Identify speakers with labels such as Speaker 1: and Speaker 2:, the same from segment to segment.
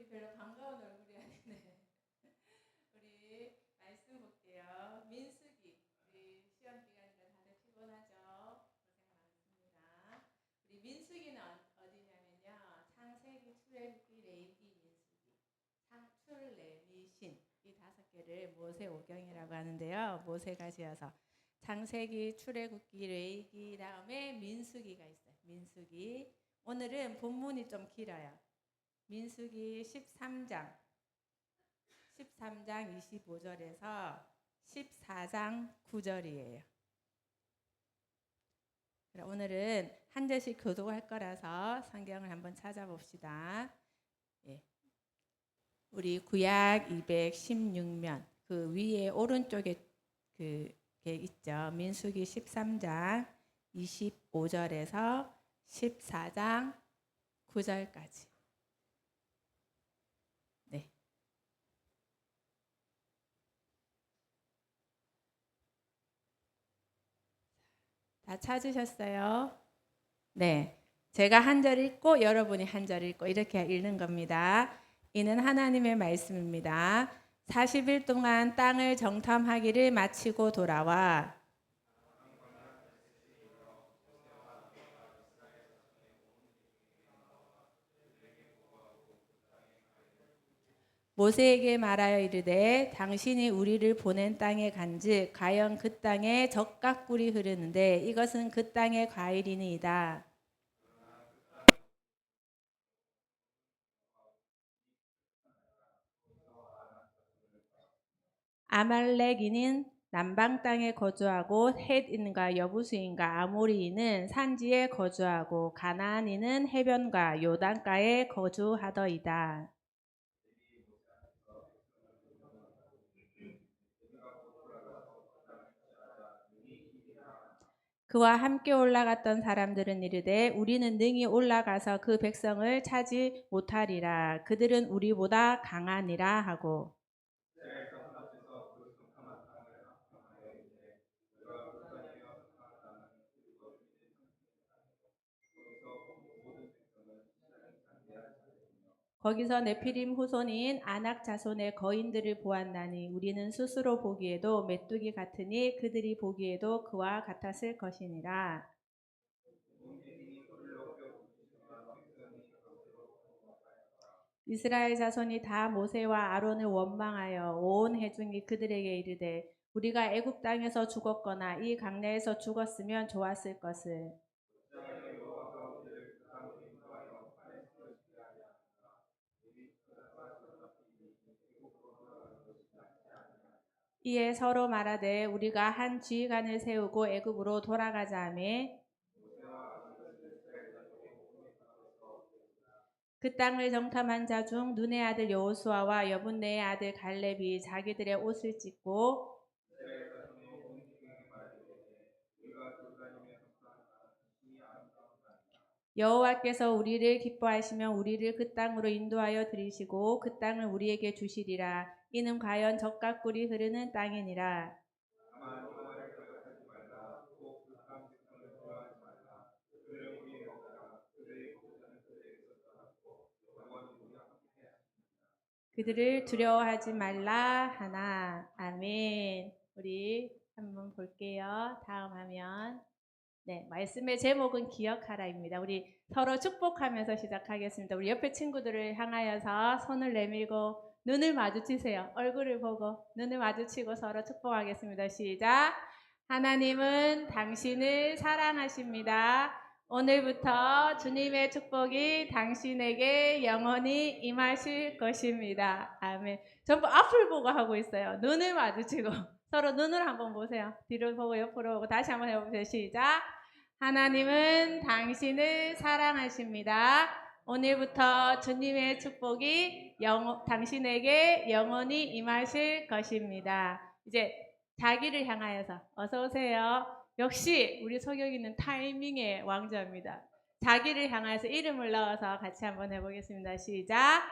Speaker 1: 우리 별로 반가운 얼굴이 아니네. 우리 말씀 볼게요. 민수기. 우리 시험 기간이라 다들 피곤하죠? 고생 많습니다. 우리 민수기는 어디냐면요. 창세기, 출애굽기, 레위기, 민수기. 창출레미신 이 5개를 모세오경이라고 하는데요. 모세가 지어서 창세기, 출애굽기, 레위기 다음에 민수기가 있어요. 민수기. 오늘은 본문이 좀 길어요. 민수기 13장 25절에서 14장 9절이에요. 오늘은 한 절씩 교독할 거라서 성경을 한번 찾아봅시다. 예. 우리 구약 216면 그 위에 오른쪽에 그게 있죠. 민수기 13장 25절에서 14장 9절까지. 네. 다 찾으셨어요? 네. 제가 한 절 읽고 여러분이 한 절 읽고 이렇게 읽는 겁니다. 이는 하나님의 말씀입니다. 40일 동안 땅을 정탐하기를 마치고 돌아와 모세에게 말하여 이르되 당신이 우리를 보낸 땅에 간즉 과연 그 땅에 젖과 꿀이 흐르는데 이것은 그 땅의 과일이니이다. 아말렉인은 남방 땅에 거주하고 헷인과 여부수인과 아모리인은 산지에 거주하고 가나안인은 해변과 요단가에 거주하더이다. 그와 함께 올라갔던 사람들은 이르되 우리는 능히 올라가서 그 백성을 차지 못하리라. 그들은 우리보다 강하니라 하고 거기서 네피림 후손인 아낙 자손의 거인들을 보았나니 우리는 스스로 보기에도 메뚜기 같으니 그들이 보기에도 그와 같았을 것이니라. 이스라엘 자손이 다 모세와 아론을 원망하여 온 회중이 그들에게 이르되 우리가 애굽 땅에서 죽었거나 이 강내에서 죽었으면 좋았을 것을. 이에 서로 말하되 우리가 한 지휘관을 세우고 애굽으로 돌아가자 하며 그 땅을 정탐한 자 중 눈의 아들 여호수아와 여분네의 아들 갈렙이 자기들의 옷을 찢고 여호와께서 우리를 기뻐하시면 우리를 그 땅으로 인도하여 들이시고 그 땅을 우리에게 주시리라. 이는 과연 젖과 꿀이 흐르는 땅이니라. 그들을 두려워하지 말라 하나. 아멘. 우리 한번 볼게요. 다음 화면. 네, 말씀의 제목은 기억하라입니다. 우리 서로 축복하면서 시작하겠습니다. 우리 옆에 친구들을 향하여서 손을 내밀고 눈을 마주치세요. 얼굴을 보고 눈을 마주치고 서로 축복하겠습니다. 시작. 하나님은 당신을 사랑하십니다. 오늘부터 주님의 축복이 당신에게 영원히 임하실 것입니다. 아멘. 전부 앞을 보고 하고 있어요. 눈을 마주치고 서로 눈을 한번 보세요. 뒤로 보고 옆으로 보고 다시 한번 해보세요. 시작. 하나님은 당신을 사랑하십니다. 오늘부터 주님의 축복이 당신에게 영원히 임하실 것입니다. 이제 자기를 향하여서 어서 오세요. 역시 우리 소경이는 타이밍의 왕자입니다. 자기를 향해서 이름을 넣어서 같이 한번 해보겠습니다. 시작.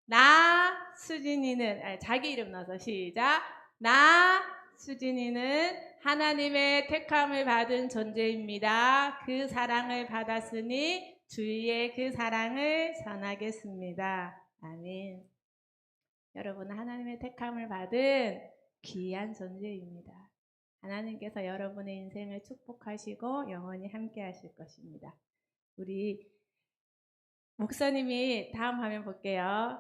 Speaker 1: 나 수진이는 자기 이름 넣어서 시작. 나 수진이는 하나님의 택함을 받은 존재입니다. 그 사랑을 받았으니 주위에 그 사랑을 전하겠습니다. 아멘. 여러분 하나님의 택함을 받은 귀한 존재입니다. 하나님께서 여러분의 인생을 축복하시고 영원히 함께 하실 것입니다. 우리 목사님이 다음 화면 볼게요.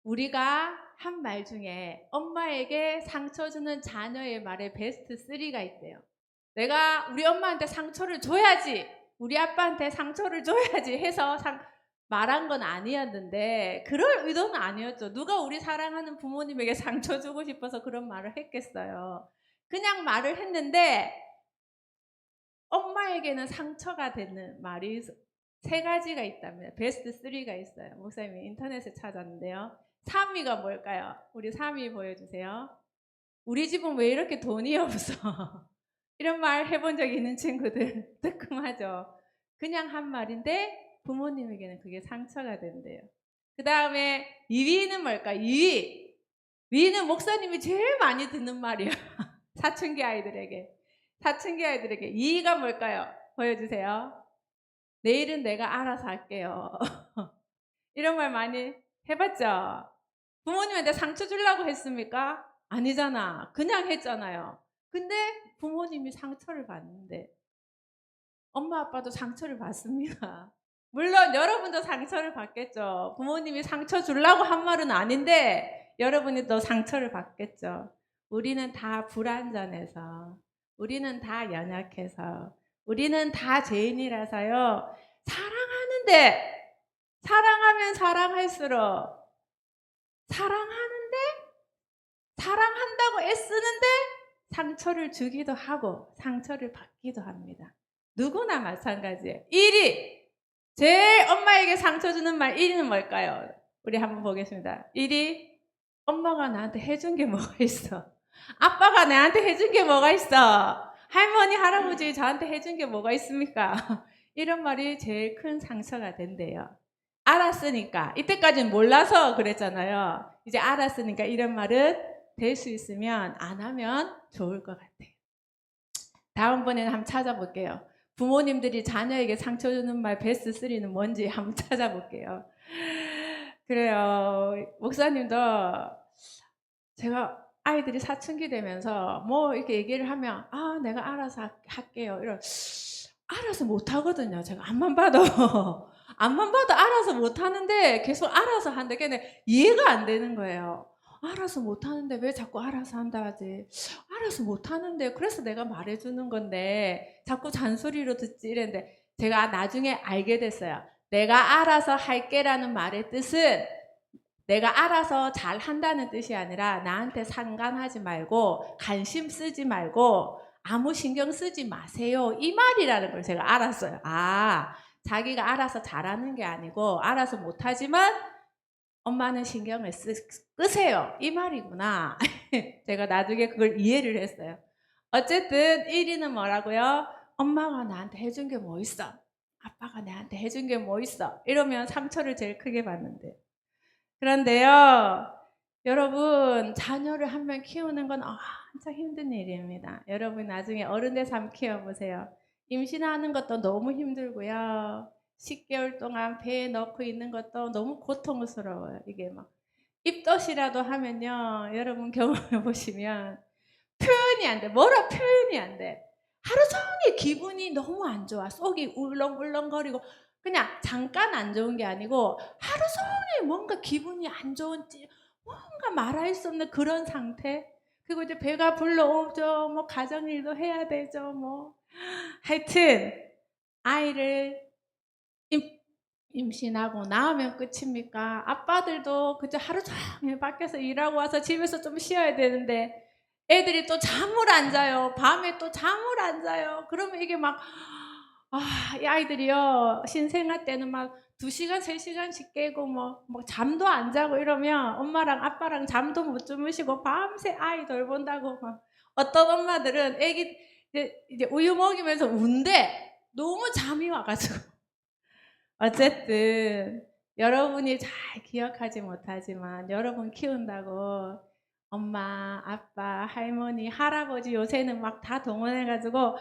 Speaker 1: 우리가 한 말 중에 엄마에게 상처 주는 자녀의 말에 베스트 3가 있대요. 내가 우리 엄마한테 상처를 줘야지, 우리 아빠한테 상처를 줘야지 해서 말한 건 아니었는데 그럴 의도는 아니었죠. 누가 우리 사랑하는 부모님에게 상처 주고 싶어서 그런 말을 했겠어요. 그냥 말을 했는데 엄마에게는 상처가 되는 말이 3가지가 있답니다. 베스트 3가 있어요. 목사님이 인터넷에 찾았는데요. 3위가 뭘까요? 우리 3위 보여주세요. 우리 집은 왜 이렇게 돈이 없어? 이런 말 해본 적 있는 친구들 뜨끔하죠. 그냥 한 말인데 부모님에게는 그게 상처가 된대요. 그 다음에 2위는 뭘까요? 2위는 목사님이 제일 많이 듣는 말이야. 사춘기 아이들에게 2위가 뭘까요? 보여주세요. 내일은 내가 알아서 할게요. 이런 말 많이 해봤죠? 부모님한테 상처 주려고 했습니까? 아니잖아. 그냥 했잖아요. 근데 부모님이 상처를 받는데 엄마 아빠도 상처를 받습니다. 물론 여러분도 상처를 받겠죠. 부모님이 상처 주려고 한 말은 아닌데 여러분이 또 상처를 받겠죠. 우리는 다 불완전해서, 우리는 다 연약해서, 우리는 다 죄인이라서요. 사랑하는데, 사랑하면 사랑할수록, 사랑한다고 애쓰는데 상처를 주기도 하고 상처를 받기도 합니다. 누구나 마찬가지예요. 1위, 제일 엄마에게 상처 주는 말 1위는 뭘까요? 우리 한번 보겠습니다. 1위, 엄마가 나한테 해준 게 뭐가 있어? 아빠가 나한테 해준 게 뭐가 있어? 할머니, 할아버지 저한테 해준 게 뭐가 있습니까? 이런 말이 제일 큰 상처가 된대요. 알았으니까. 이때까지는 몰라서 그랬잖아요. 이제 알았으니까 이런 말은 될 수 있으면 안 하면 좋을 것 같아요. 다음번에는 한번 찾아볼게요. 부모님들이 자녀에게 상처 주는 말 베스트 3는 뭔지 한번 찾아볼게요. 그래요. 목사님도 제가 아이들이 사춘기 되면서 뭐 이렇게 얘기를 하면 내가 알아서 할게요. 알아서 못 하거든요. 제가 앞만 봐도 알아서 못 하는데 계속 알아서 한다. 걔네 이해가 안 되는 거예요. 알아서 못 하는데 왜 자꾸 알아서 한다 하지? 알아서 못 하는데 그래서 내가 말해주는 건데 자꾸 잔소리로 듣지 이랬는데 제가 나중에 알게 됐어요. 내가 알아서 할게라는 말의 뜻은 내가 알아서 잘 한다는 뜻이 아니라 나한테 상관하지 말고 관심 쓰지 말고 아무 신경 쓰지 마세요. 이 말이라는 걸 제가 알았어요. 자기가 알아서 잘하는 게 아니고 알아서 못하지만 엄마는 신경을 끄세요. 이 말이구나. 제가 나중에 그걸 이해를 했어요. 어쨌든 1위는 뭐라고요? 엄마가 나한테 해준 게 뭐 있어? 아빠가 나한테 해준 게 뭐 있어? 이러면 상처를 제일 크게 받는데. 그런데요, 여러분 자녀를 한 명 키우는 건 진짜 힘든 일입니다. 여러분 나중에 어른 돼서 한번 키워보세요. 임신하는 것도 너무 힘들고요. 10개월 동안 배에 넣고 있는 것도 너무 고통스러워요. 이게 막 입덧이라도 하면요, 여러분 경험해 보시면 표현이 안 돼. 뭐라 표현이 안 돼. 하루 종일 기분이 너무 안 좋아. 속이 울렁울렁거리고 그냥 잠깐 안 좋은 게 아니고 하루 종일 뭔가 기분이 안 좋은 뭔가 말할 수 없는 그런 상태. 그리고 이제 배가 불러오죠. 뭐 가정일도 해야 되죠. 뭐 하여튼 아이를 임신하고 나오면 끝입니까? 아빠들도 그저 하루 종일 밖에서 일하고 와서 집에서 좀 쉬어야 되는데 애들이 또 잠을 안 자요. 밤에 또 잠을 안 자요. 그러면 이게 막 이 아이들이요 신생아 때는 막 2시간 3시간씩 깨고 뭐 잠도 안 자고 이러면 엄마랑 아빠랑 잠도 못 주무시고 밤새 아이 돌본다고 막 어떤 엄마들은 애기 이제 우유 먹이면서 운대 너무 잠이 와가지고. 어쨌든 여러분이 잘 기억하지 못하지만 여러분 키운다고 엄마, 아빠, 할머니, 할아버지 요새는 막 다 동원해가지고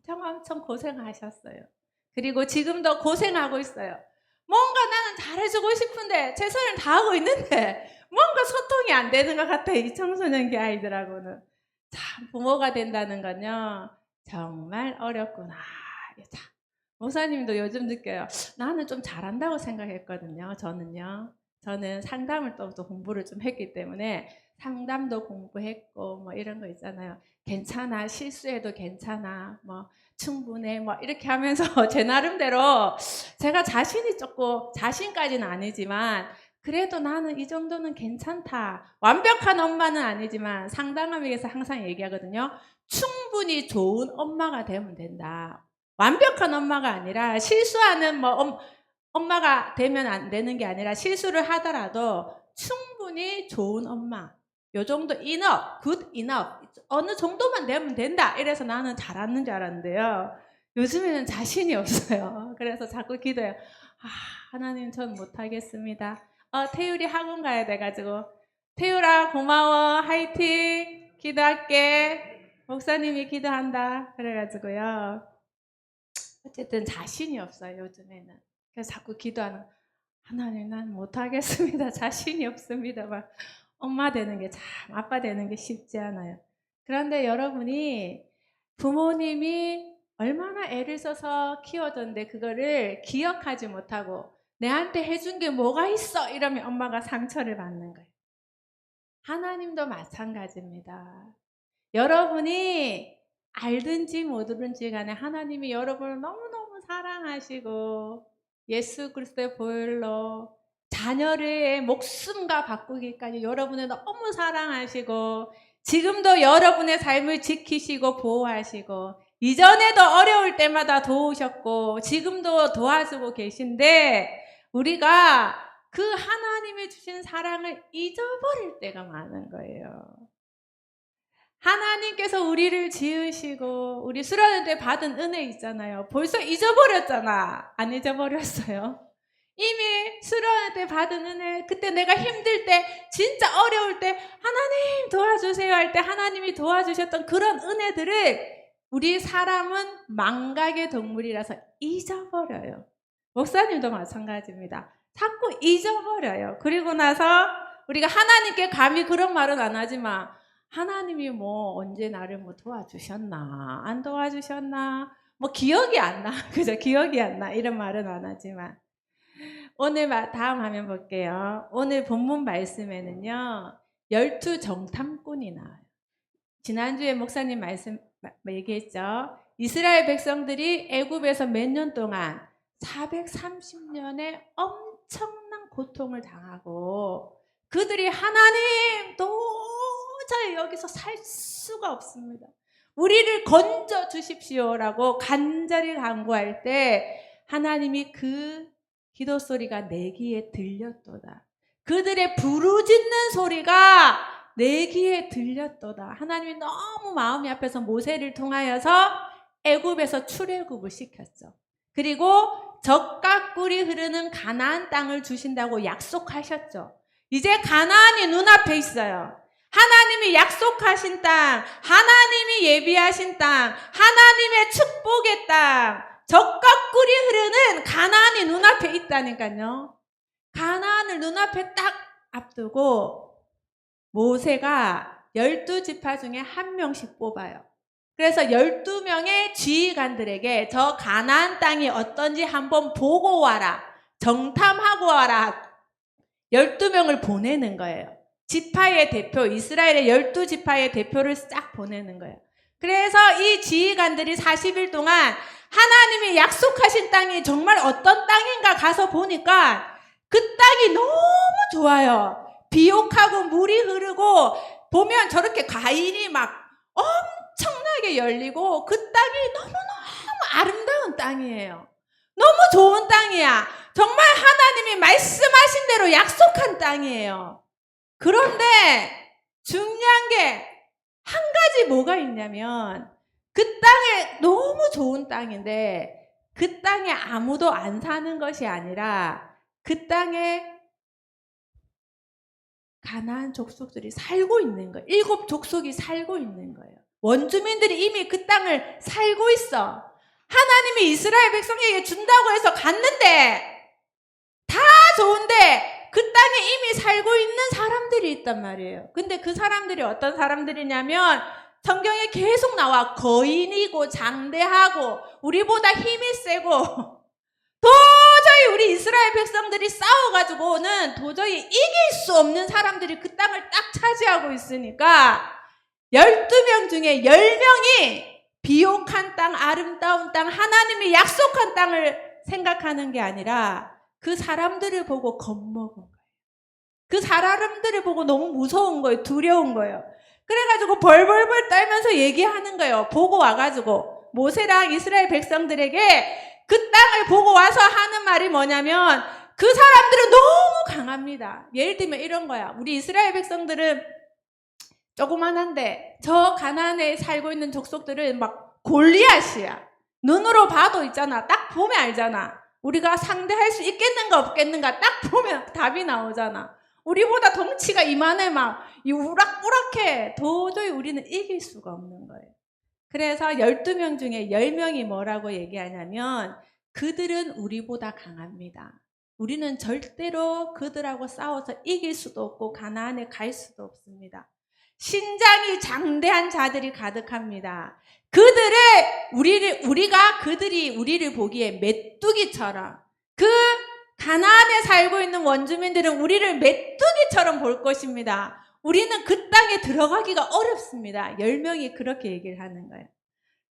Speaker 1: 엄청 고생하셨어요. 그리고 지금도 고생하고 있어요. 뭔가 나는 최선을 다해주고 싶은데 최선을 다하고 있는데 뭔가 소통이 안 되는 것 같아. 이 청소년기 아이들하고는. 참 부모가 된다는 건요 정말 어렵구나. 참, 목사님도 요즘 느껴요. 나는 좀 잘한다고 생각했거든요. 저는 상담을 또 공부를 좀 했기 때문에 상담도 공부했고 뭐 이런 거 있잖아요. 괜찮아, 실수해도 괜찮아, 뭐 충분해, 뭐 이렇게 하면서 제 나름대로 제가 자신이 조금, 자신까지는 아니지만 그래도 나는 이 정도는 괜찮다. 완벽한 엄마는 아니지만 상담하기 위해서 항상 얘기하거든요. 충분히 좋은 엄마가 되면 된다. 완벽한 엄마가 아니라 실수하는 뭐 엄마가 되면 안 되는 게 아니라 실수를 하더라도 충분히 좋은 엄마. 요 정도 enough, good enough. 어느 정도만 되면 된다. 이래서 나는 잘하는 줄 알았는데요. 요즘에는 자신이 없어요. 그래서 자꾸 기도해요. 하나님 전 못하겠습니다. 태율이 학원 가야 돼가지고. 태율아 고마워. 화이팅. 기도할게. 목사님이 기도한다. 그래가지고요. 어쨌든 자신이 없어요. 요즘에는. 그래서 자꾸 기도하는 하나님 난 못하겠습니다. 자신이 없습니다. 막 엄마 되는 게 참 아빠 되는 게 쉽지 않아요. 그런데 여러분이 부모님이 얼마나 애를 써서 키워줬는데 그거를 기억하지 못하고 내한테 해준 게 뭐가 있어 이러면 엄마가 상처를 받는 거예요. 하나님도 마찬가지입니다. 여러분이 알든지 모르든지 간에 하나님이 여러분을 너무너무 사랑하시고 예수 그리스도의 보혈로 자녀를 목숨과 바꾸기까지 여러분을 너무 사랑하시고 지금도 여러분의 삶을 지키시고 보호하시고 이전에도 어려울 때마다 도우셨고 지금도 도와주고 계신데 우리가 그 하나님이 주신 사랑을 잊어버릴 때가 많은 거예요. 하나님께서 우리를 지으시고 우리 수련회 때 받은 은혜 있잖아요. 벌써 잊어버렸잖아. 안 잊어버렸어요. 이미 수련회 때 받은 은혜, 그때 내가 힘들 때 진짜 어려울 때 하나님 도와주세요 할 때 하나님이 도와주셨던 그런 은혜들을 우리 사람은 망각의 동물이라서 잊어버려요. 목사님도 마찬가지입니다. 자꾸 잊어버려요. 그리고 나서 우리가 하나님께 감히 그런 말은 안 하지만 하나님이 뭐 언제 나를 뭐 도와주셨나 안 도와주셨나 뭐 기억이 안 나. 그죠? 기억이 안 나. 이런 말은 안 하지만 오늘 다음 화면 볼게요. 오늘 본문 말씀에는요 12정탐꾼이 나와요. 지난주에 목사님 말씀 얘기했죠. 이스라엘 백성들이 애굽에서 몇 년 동안 430년의 엄청난 고통을 당하고 그들이 하나님 도저히 여기서 살 수가 없습니다. 우리를 건져 주십시오라고 간절히 간구할 때 하나님이 그 기도 소리가 내 귀에 들렸도다. 그들의 부르짖는 소리가 내 귀에 들렸도다. 하나님이 너무 마음이 아파서 모세를 통하여서 애굽에서 출애굽을 시켰죠. 그리고 젖과 꿀이 흐르는 가나안 땅을 주신다고 약속하셨죠. 이제 가나안이 눈앞에 있어요. 하나님이 약속하신 땅, 하나님이 예비하신 땅, 하나님의 축복의 땅, 젖과 꿀이 흐르는 가나안이 눈앞에 있다니까요. 가나안을 눈앞에 딱 앞두고 모세가 12지파 중에 한 명씩 뽑아요. 그래서 12명의 지휘관들에게 저 가나안 땅이 어떤지 한번 보고 와라. 정탐하고 와라. 12명을 보내는 거예요. 지파의 대표, 이스라엘의 12지파의 대표를 싹 보내는 거예요. 그래서 이 지휘관들이 40일 동안 하나님이 약속하신 땅이 정말 어떤 땅인가 가서 보니까 그 땅이 너무 좋아요. 비옥하고 물이 흐르고 보면 저렇게 과일이 막 엄청나게 열리고 그 땅이 너무너무 아름다운 땅이에요. 너무 좋은 땅이야. 정말 하나님이 말씀하신 대로 약속한 땅이에요. 그런데 중요한 게 한 가지 뭐가 있냐면 그 땅에 너무 좋은 땅인데 그 땅에 아무도 안 사는 것이 아니라 그 땅에 가나안 족속들이 살고 있는 거예요. 7 족속이 살고 있는 거예요. 원주민들이 이미 그 땅을 살고 있어. 하나님이 이스라엘 백성에게 준다고 해서 갔는데 다 좋은데 그 땅에 이미 살고 있는 사람들이 있단 말이에요. 근데 그 사람들이 어떤 사람들이냐면 성경에 계속 나와 거인이고 장대하고 우리보다 힘이 세고 도저히 우리 이스라엘 백성들이 싸워가지고는 도저히 이길 수 없는 사람들이 그 땅을 딱 차지하고 있으니까 12명 중에 10명이 비옥한 땅, 아름다운 땅, 하나님이 약속한 땅을 생각하는 게 아니라 그 사람들을 보고 겁먹은 거예요. 그 사람들을 보고 너무 무서운 거예요. 두려운 거예요. 그래가지고 벌벌벌 떨면서 얘기하는 거예요. 보고 와가지고 모세랑 이스라엘 백성들에게 그 땅을 보고 와서 하는 말이 뭐냐면 그 사람들은 너무 강합니다. 예를 들면 이런 거야. 우리 이스라엘 백성들은 조그만한데 저 가나안에 살고 있는 족속들은 막 골리앗이야. 눈으로 봐도 있잖아. 딱 보면 알잖아. 우리가 상대할 수 있겠는가 없겠는가 딱 보면 답이 나오잖아. 우리보다 덩치가 이만해 막 우락부락해. 도저히 우리는 이길 수가 없는 거예요. 그래서 12명 중에 10명이 뭐라고 얘기하냐면 그들은 우리보다 강합니다. 우리는 절대로 그들하고 싸워서 이길 수도 없고 가나안에 갈 수도 없습니다. 신장이 장대한 자들이 가득합니다. 그들이 우리를 보기에 메뚜기처럼 그 가나안에 살고 있는 원주민들은 우리를 메뚜기처럼 볼 것입니다. 우리는 그 땅에 들어가기가 어렵습니다. 10명이 그렇게 얘기를 하는 거예요.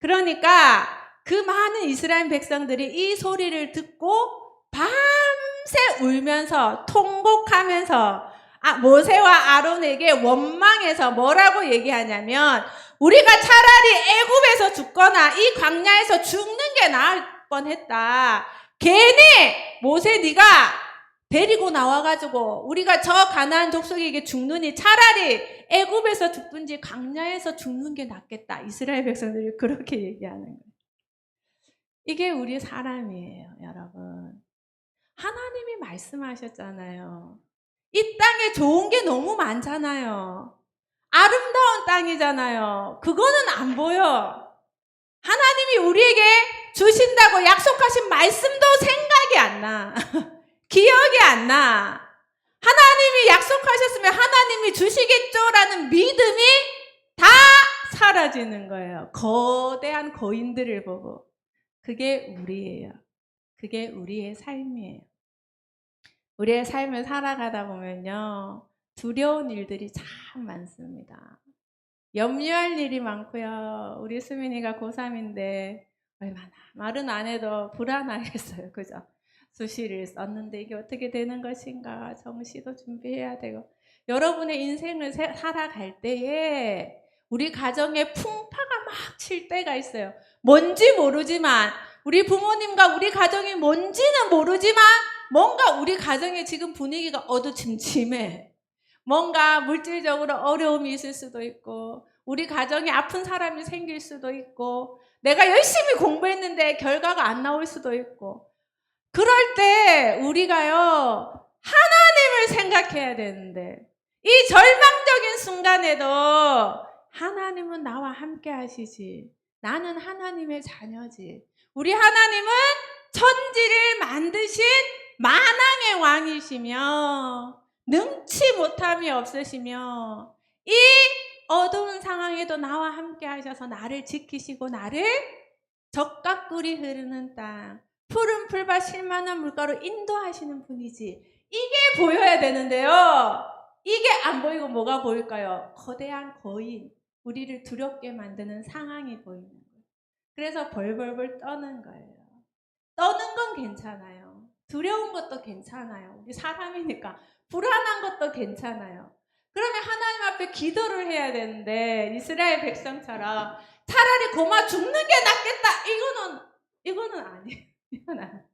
Speaker 1: 그러니까 그 많은 이스라엘 백성들이 이 소리를 듣고 밤새 울면서 통곡하면서 모세와 아론에게 원망해서 뭐라고 얘기하냐면 우리가 차라리 애굽에서 죽거나 이 광야에서 죽는 게 나을 뻔했다. 괜히 모세 네가 데리고 나와가지고 우리가 저 가나안 족속에게 죽느니 차라리 애굽에서 죽든지 광야에서 죽는 게 낫겠다. 이스라엘 백성들이 그렇게 얘기하는 거예요. 이게 우리 사람이에요, 여러분. 하나님이 말씀하셨잖아요. 이 땅에 좋은 게 너무 많잖아요. 아름다운 땅이잖아요. 그거는 안 보여. 하나님이 우리에게 주신다고 약속하신 말씀도 생각이 안 나. 기억이 안 나. 하나님이 약속하셨으면 하나님이 주시겠죠라는 믿음이 다 사라지는 거예요. 거대한 거인들을 보고. 그게 우리예요. 그게 우리의 삶이에요. 우리의 삶을 살아가다 보면요. 두려운 일들이 참 많습니다. 염려할 일이 많고요. 우리 수민이가 고3인데 얼마나 말은 안 해도 불안하겠어요. 그죠? 수시를 썼는데 이게 어떻게 되는 것인가 정시도 준비해야 되고 여러분의 인생을 살아갈 때에 우리 가정에 풍파가 막 칠 때가 있어요. 뭔지 모르지만 우리 부모님과 우리 가정이 뭔지는 모르지만 뭔가 우리 가정의 지금 분위기가 어두침침해. 뭔가 물질적으로 어려움이 있을 수도 있고 우리 가정에 아픈 사람이 생길 수도 있고 내가 열심히 공부했는데 결과가 안 나올 수도 있고 그럴 때 우리가요 하나님을 생각해야 되는데 이 절망적인 순간에도 하나님은 나와 함께 하시지. 나는 하나님의 자녀지. 우리 하나님은 천지를 만드신 만왕의 왕이시며 능치 못함이 없으시며 이 어두운 상황에도 나와 함께 하셔서 나를 지키시고 나를 적과 꿀이 흐르는 땅 푸른 풀밭 실만한 물가로 인도하시는 분이지. 이게 보여야 되는데요. 이게 안 보이고 뭐가 보일까요? 거대한 거인, 우리를 두렵게 만드는 상황이 보이는 거예요. 그래서 벌벌벌 떠는 거예요. 떠는 건 괜찮아요. 두려운 것도 괜찮아요. 우리 사람이니까 불안한 것도 괜찮아요. 그러면 하나님 앞에 기도를 해야 되는데 이스라엘 백성처럼 차라리 고마 죽는 게 낫겠다. 이거는 아니에요. 이건 아니에요.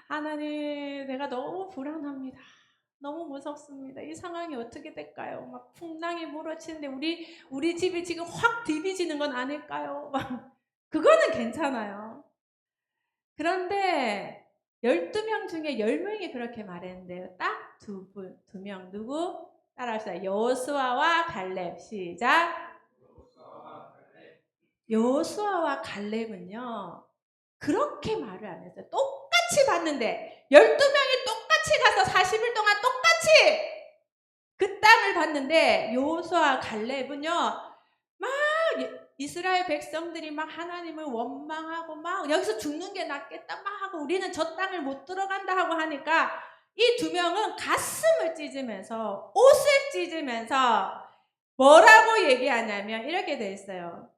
Speaker 1: 하나님, 내가 너무 불안합니다. 너무 무섭습니다. 이 상황이 어떻게 될까요? 막 풍랑이 몰아치는데 우리 집이 지금 확 디비지는 건 아닐까요? 그거는 괜찮아요. 그런데 12명 중에 10명이 그렇게 말했는데요. 딱 두 명. 누구? 따라합시다. 여호수아와 갈렙. 시작. 여호수아와 갈렙은요. 그렇게 말을 안 했어요. 똑같이 봤는데 12명이 똑같이 가서 40일 동안 똑같이 그 땅을 봤는데 여호수아 갈렙은요 막 이스라엘 백성들이 막 하나님을 원망하고 막 여기서 죽는 게 낫겠다 막 하고 우리는 저 땅을 못 들어간다 하고 하니까 이 두 명은 가슴을 찢으면서 옷을 찢으면서 뭐라고 얘기하냐면 이렇게 돼 있어요.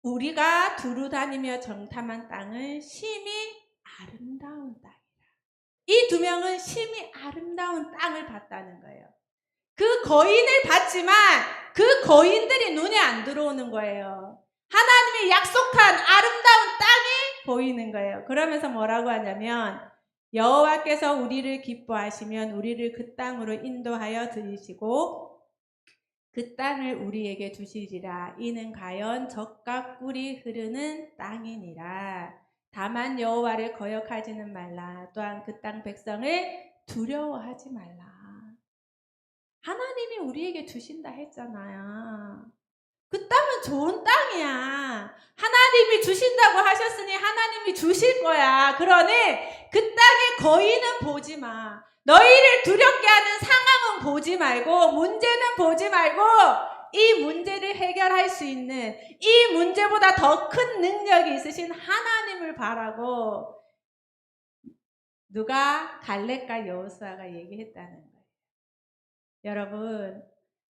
Speaker 1: 우리가 두루 다니며 정탐한 땅은 심히 아름다운 땅이라. 이 두 명은 심히 아름다운 땅을 봤다는 거예요. 그 거인을 봤지만 그 거인들이 눈에 안 들어오는 거예요. 하나님이 약속한 아름다운 땅이 보이는 거예요. 그러면서 뭐라고 하냐면 여호와께서 우리를 기뻐하시면 우리를 그 땅으로 인도하여 들이시고 그 땅을 우리에게 주시리라. 이는 가연 젖과 꿀이 흐르는 땅이니라. 다만 여호와를 거역하지는 말라. 또한 그 땅 백성을 두려워하지 말라. 하나님이 우리에게 주신다 했잖아요. 그 땅은 좋은 땅이야. 하나님이 주신다고 하셨으니 하나님이 주실 거야. 그러니 그 땅의 거인은 보지 마. 너희를 두렵게 하는 상황은 보지 말고 문제는 보지 말고 이 문제를 해결할 수 있는 이 문제보다 더 큰 능력이 있으신 하나님을 바라고 누가 갈렙과 여호수아가 얘기했다는 거예요. 여러분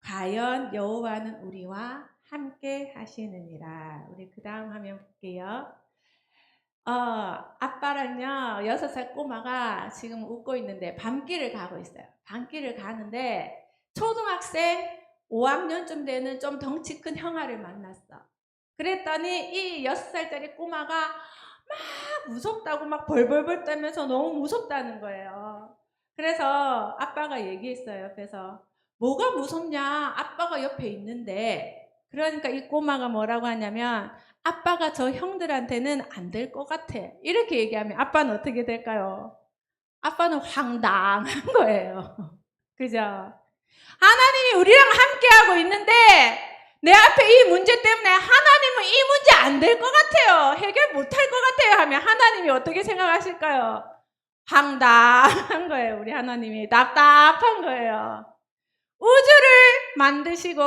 Speaker 1: 과연 여호와는 우리와 함께 하시느니라. 우리 그 다음 화면 볼게요. 아빠랑요 6살 꼬마가 지금 웃고 있는데 밤길을 가고 있어요. 밤길을 가는데 초등학생 5학년쯤 되는 좀 덩치 큰 형아를 만났어. 그랬더니 이 6살짜리 꼬마가 막 무섭다고 막 벌벌벌 떨면서 너무 무섭다는 거예요. 그래서 아빠가 얘기했어요. 옆에서 뭐가 무섭냐? 아빠가 옆에 있는데. 그러니까 이 꼬마가 뭐라고 하냐면 아빠가 저 형들한테는 안 될 것 같아. 이렇게 얘기하면 아빠는 어떻게 될까요? 아빠는 황당한 거예요. 그죠? 하나님이 우리랑 함께하고 있는데 내 앞에 이 문제 때문에 하나님은 이 문제 안 될 것 같아요. 해결 못할 것 같아요 하면 하나님이 어떻게 생각하실까요? 황당한 거예요. 우리 하나님이 답답한 거예요. 우주를 만드시고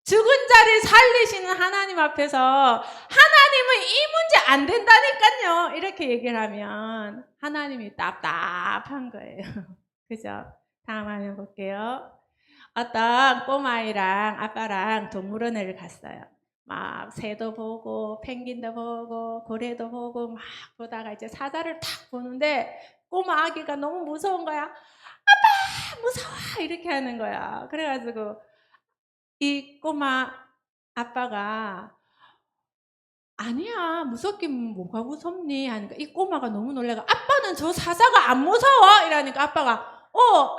Speaker 1: 죽은 자를 살리시는 하나님 앞에서 하나님은 이 문제 안 된다니까요. 이렇게 얘기를 하면 하나님이 답답한 거예요. 그죠? 다음 화면 볼게요. 어떤 꼬마아이랑 아빠랑 동물원을 갔어요. 막 새도 보고 펭귄도 보고 고래도 보고 막 보다가 이제 사자를 탁 보는데 꼬마 아기가 너무 무서운 거야. 아빠 무서워 이렇게 하는 거야. 그래가지고 이 꼬마 아빠가 아니야 무섭긴 뭐가 무섭니 하니까 이 꼬마가 너무 놀래가 아빠는 저 사자가 안 무서워 이러니까 아빠가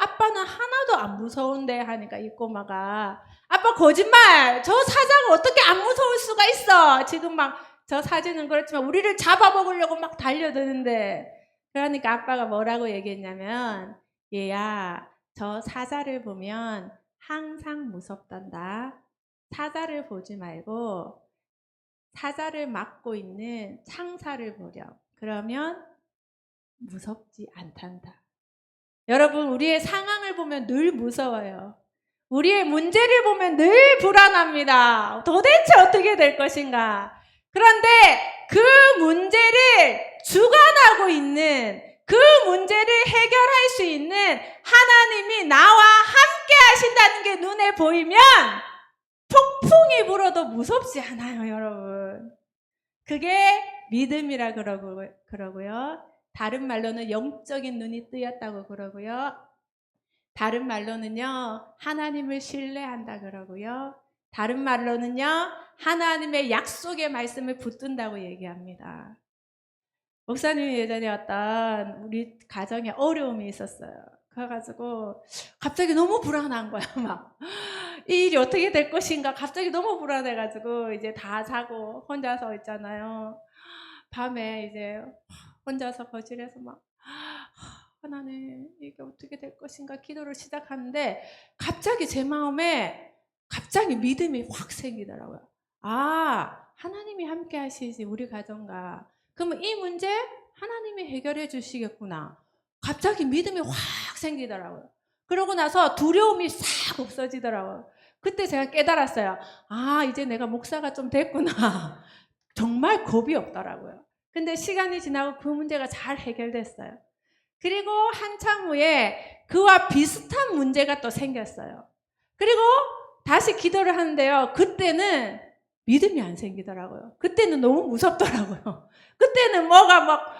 Speaker 1: 아빠는 하나도 안 무서운데 하니까 이 꼬마가 아빠 거짓말 저 사자가 어떻게 안 무서울 수가 있어 지금 막 저 사진은 그렇지만 우리를 잡아먹으려고 막 달려드는데 그러니까 아빠가 뭐라고 얘기했냐면 얘야 저 사자를 보면 항상 무섭단다. 사자를 보지 말고 사자를 맡고 있는 창사를 보렴. 그러면 무섭지 않단다. 여러분 우리의 상황을 보면 늘 무서워요. 우리의 문제를 보면 늘 불안합니다. 도대체 어떻게 될 것인가. 그런데 그 문제를 주관하고 있는 그 문제를 해결할 수 있는 하나님이 나와 함께 하신다는 게 눈에 보이면 폭풍이 불어도 무섭지 않아요, 여러분. 그게 믿음이라 그러고요. 다른 말로는 영적인 눈이 뜨였다고 그러고요. 다른 말로는요, 하나님을 신뢰한다 그러고요. 다른 말로는요, 하나님의 약속의 말씀을 붙든다고 얘기합니다. 목사님이 예전에 어떤 우리 가정에 어려움이 있었어요. 그래가지고 갑자기 너무 불안한 거야. 막 이 일이 어떻게 될 것인가 갑자기 너무 불안해가지고 이제 다 자고 혼자서 있잖아요. 밤에 이제 혼자서 거실에서 막 하나님 이게 어떻게 될 것인가 기도를 시작하는데 갑자기 제 마음에 갑자기 믿음이 확 생기더라고요. 아 하나님이 함께 하시지 우리 가정과. 그러면 이 문제 하나님이 해결해 주시겠구나. 갑자기 믿음이 확 생기더라고요. 그러고 나서 두려움이 싹 없어지더라고요. 그때 제가 깨달았어요. 아, 이제 내가 목사가 좀 됐구나. 정말 겁이 없더라고요. 근데 시간이 지나고 그 문제가 잘 해결됐어요. 그리고 한참 후에 그와 비슷한 문제가 또 생겼어요. 그리고 다시 기도를 하는데요. 그때는 믿음이 안 생기더라고요. 그때는 너무 무섭더라고요. 그때는 뭐가 막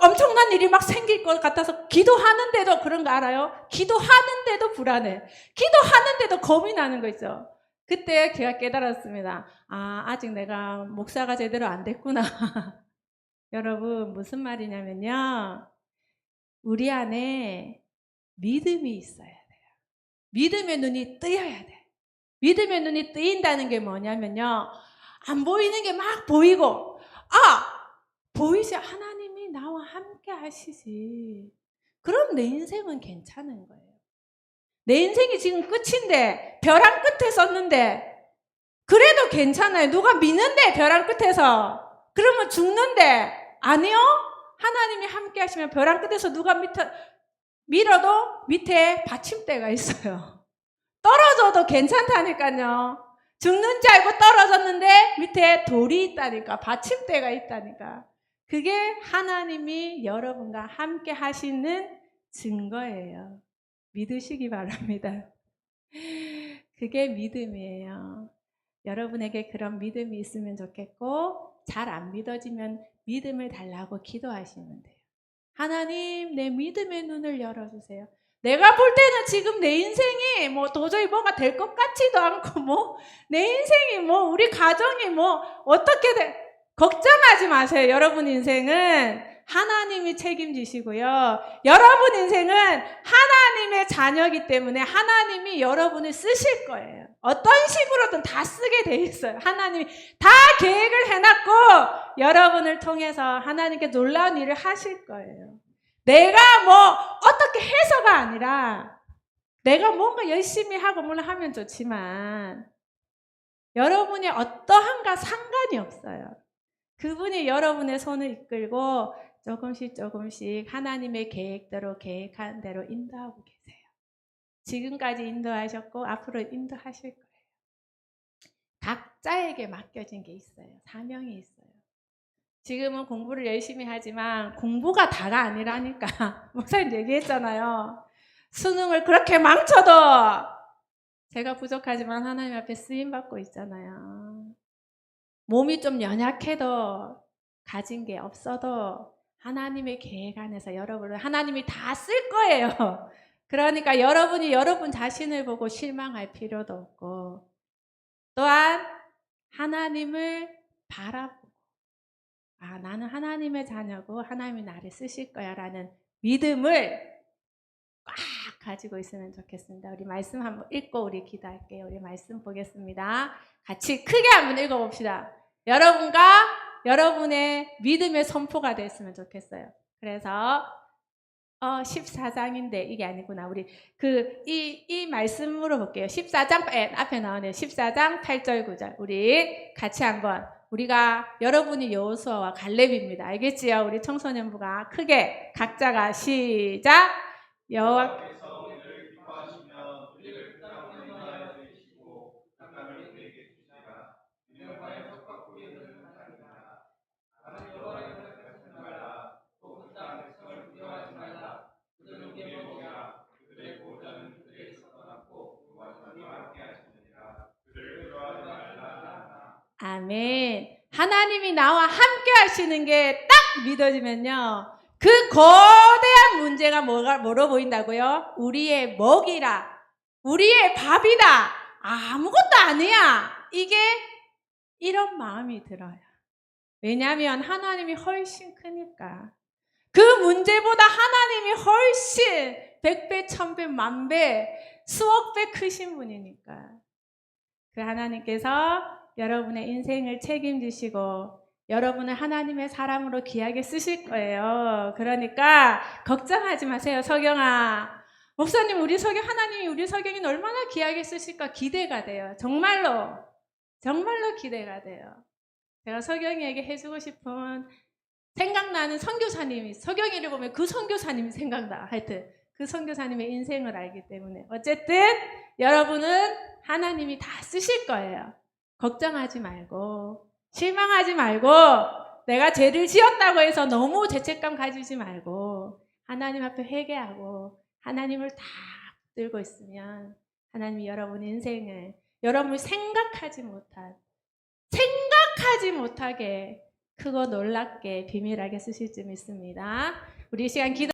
Speaker 1: 엄청난 일이 막 생길 것 같아서 기도하는데도 그런 거 알아요? 기도하는데도 불안해. 기도하는데도 겁이 나는 거 있죠. 그때 제가 깨달았습니다. 아, 아직 내가 목사가 제대로 안 됐구나. 여러분, 무슨 말이냐면요. 우리 안에 믿음이 있어야 돼요. 믿음의 눈이 뜨여야 돼. 믿음의 눈이 뜨인다는 게 뭐냐면요. 안 보이는 게 막 보이고, 보이지? 하나님이 나와 함께 하시지. 그럼 내 인생은 괜찮은 거예요. 내 인생이 지금 끝인데, 벼랑 끝에 섰는데, 그래도 괜찮아요. 누가 미는데, 벼랑 끝에서. 그러면 죽는데, 아니요? 하나님이 함께 하시면 벼랑 끝에서 누가 밀어도 밑에 받침대가 있어요. 떨어져도 괜찮다니까요. 죽는 줄 알고 떨어졌는데 밑에 돌이 있다니까. 받침대가 있다니까. 그게 하나님이 여러분과 함께 하시는 증거예요. 믿으시기 바랍니다. 그게 믿음이에요. 여러분에게 그런 믿음이 있으면 좋겠고, 잘 안 믿어지면 믿음을 달라고 기도하시면 돼요. 하나님, 내 믿음의 눈을 열어주세요. 내가 볼 때는 지금 내 인생이 도저히 뭐가 될 것 같지도 않고, 내 인생이 우리 가정이 어떻게 걱정하지 마세요. 여러분 인생은 하나님이 책임지시고요. 여러분 인생은 하나님의 자녀이기 때문에 하나님이 여러분을 쓰실 거예요. 어떤 식으로든 다 쓰게 돼 있어요. 하나님이 다 계획을 해놨고 여러분을 통해서 하나님께 놀라운 일을 하실 거예요. 내가 어떻게 해서가 아니라 내가 뭔가 열심히 하고 물론 하면 좋지만 여러분이 어떠한가 상관이 없어요. 그분이 여러분의 손을 이끌고 조금씩 하나님의 계획대로 계획한 대로 인도하고 계세요. 지금까지 인도하셨고 앞으로 인도하실 거예요. 각자에게 맡겨진 게 있어요. 사명이 있어요. 지금은 공부를 열심히 하지만 공부가 다가 아니라니까. 목사님 얘기했잖아요. 수능을 그렇게 망쳐도 제가 부족하지만 하나님 앞에 쓰임받고 있잖아요. 몸이 좀 연약해도 가진 게 없어도 하나님의 계획 안에서 여러분을 하나님이 다 쓸 거예요. 그러니까 여러분이 여러분 자신을 보고 실망할 필요도 없고 또한 하나님을 바라보고 나는 하나님의 자녀고 하나님이 나를 쓰실 거야 라는 믿음을 꽉 가지고 있으면 좋겠습니다. 우리 말씀 한번 읽고 우리 기도할게요. 우리 말씀 보겠습니다. 같이 크게 한번 읽어봅시다. 여러분과 여러분의 믿음의 선포가 됐으면 좋겠어요. 그래서 14장인데 이게 아니구나. 우리 이 말씀으로 볼게요. 14장 앞에 나오네요. 14장 8절 9절 우리 같이 한번 우리가 여러분이 여호수아와 갈렙입니다. 알겠지요? 우리 청소년부가 크게 각자가 시작. 여호와께서 우리를 기뻐하시며 우리를 땅을 인하여 주시고 땅을 우리에게 주시라. 우리를 하여 척박고 이르는 자니라. 나는 여호와를 생각하지 말라. 또 그 땅 백성을 두려워하지 말라. 그들은 우리의 먹이라. 그들의 보호자는 그들에게서 떠났고 그와 그와 함께 하시느니라. 그들을 두려워하지 말라. 아멘. 하나님이 나와 함께 하시는 게 딱 믿어지면요. 그 거대한 문제가 뭐로 보인다고요? 우리의 먹이라. 우리의 밥이다. 아무것도 아니야. 이게 이런 마음이 들어요. 왜냐하면 하나님이 훨씬 크니까. 그 문제보다 하나님이 훨씬 100배, 1000배, 만배, 수억 배 크신 분이니까. 그 하나님께서 여러분의 인생을 책임지시고 여러분을 하나님의 사람으로 귀하게 쓰실 거예요. 그러니까 걱정하지 마세요. 석영아. 목사님 하나님이 우리 석영이는 얼마나 귀하게 쓰실까 기대가 돼요. 정말로 기대가 돼요. 제가 석영이에게 해주고 싶은 생각나는 선교사님이, 서경이를 보면 그 선교사님이 생각나. 하여튼 그 선교사님의 인생을 알기 때문에 어쨌든 여러분은 하나님이 다 쓰실 거예요. 걱정하지 말고 실망하지 말고 내가 죄를 지었다고 해서 너무 죄책감 가지지 말고 하나님 앞에 회개하고 하나님을 다 붙들고 있으면 하나님이 여러분 인생을 여러분이 생각하지 못하게 크고 놀랍게 비밀하게 쓰실 줄 믿습니다. 우리 이 시간 기도